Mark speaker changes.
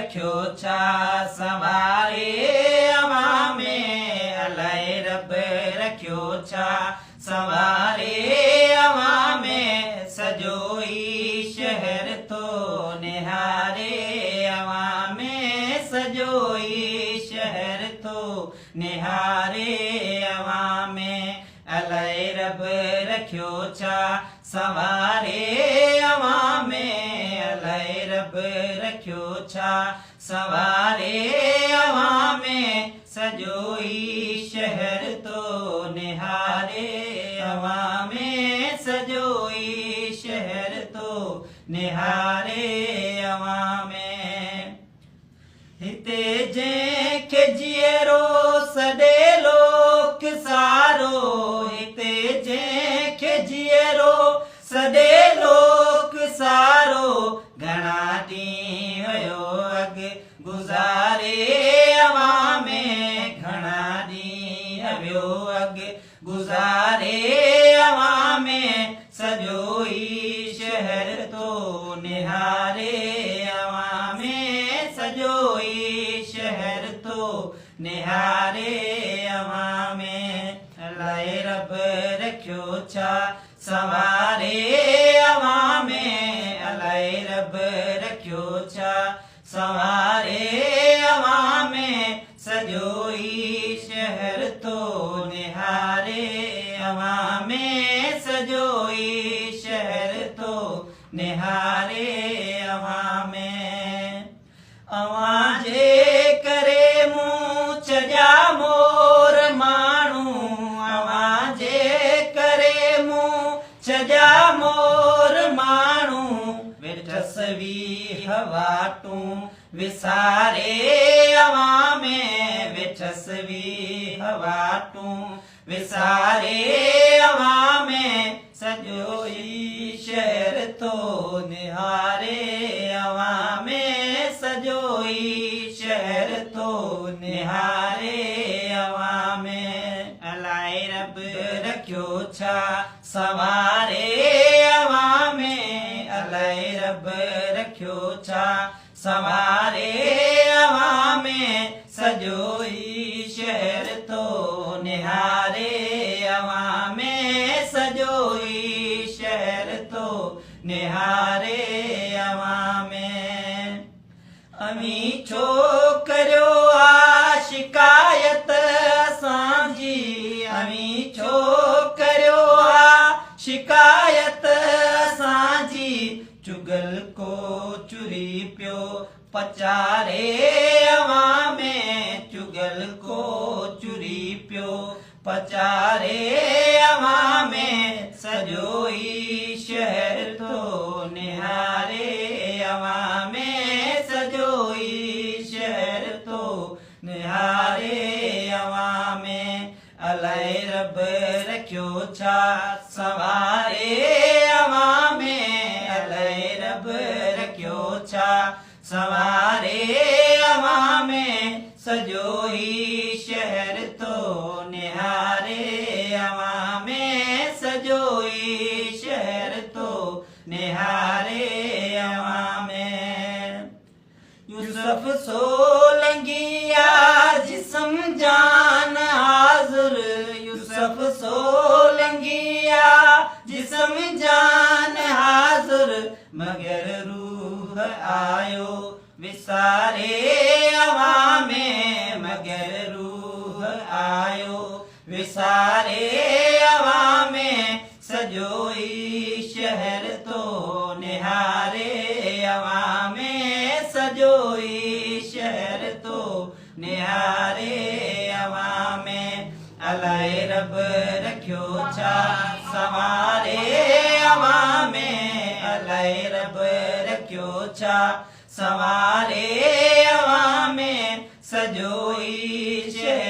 Speaker 1: रखियो छा संवारे अवां में अलाए रब रखियो छा संवारे अवां में सॼो ई शहर तो निहारे अवां में सॼो ई शहर तो निहारे अवां में अलाए रब रखियो छा संवारे अवां में अलाए रब रखियो छा संवारे अवां में सॼो ई शहर तो निहारे अवां में सॼो ई शहर तो निहारे अवां में हिते जंहिंखे जीअरो सॾे लोक सारो हिते जंहिंखे जीअरो सॾे लोक सारो घणा ॾींहं हुयो अॻु गुज़ारे अवां में घणा ॾींहं वियो अॻु गुज़ारे अवां में सॼो ई शहर तो निहारे अवां में सॼो ई शहर तो निहारे अवां में अलाए रब रखियो छा संवारे अवां में अलाए रब रखियो छा संवारे अवां में सॼो ई शहर तो निहारे अवां में सॼो ई शहर तो निहारे अवां में अवां जे करे मूं छॾिया मोर माण्हू अवां जे करे मूं छॾिया मोर माण्हू वेठसि वीह वाटूं विसारे अवां में वेठसि वीह वाटूं विसारे अवां में सॼो ई शहर तो निहारे अवां में सॼो ई शहर तो निहारे अवां में अलाए रब रखियो छा संवारे अवां में अलाए रब रखियो छा संवारे अवां में सॼो ई शहर तो निहारे अवां में सॼो ई शहर तो निहारे अवां में अमी छो करियो आ शिकायत असांजी अमी छो करियो आ शिकायत असांजी चुगल को चुरी पियो पचारे अवां में चुगल को चुरी पियो पचारे अवां में सॼो ई शहर तो निहारे अवां में सॼो ई शहर तो निहारे अवां में अलाए रब रखियो छा संवारे अवां में अलाए रब रखियो छा संवारे अवां में सॼो ई शहर तो निहारे अवां में सॼो ई शहर तो निहारे अवां में यूसुफ सोलंगिया जिस्म जान हाज़ुर यूसुफ सोलंगिया जिस्म जान हाज़ुर मगर रूह आयो विसारे अवां में मगर रूह आयो विसारे अवां में सॼो ई शहर तो निहारे अवां में सॼो ई शहर तो निहारे अवां में अलाए रब रखियो छा संवारे अवां में अलाए रब रखियो छा संवारे अवां में सॼो ई शहर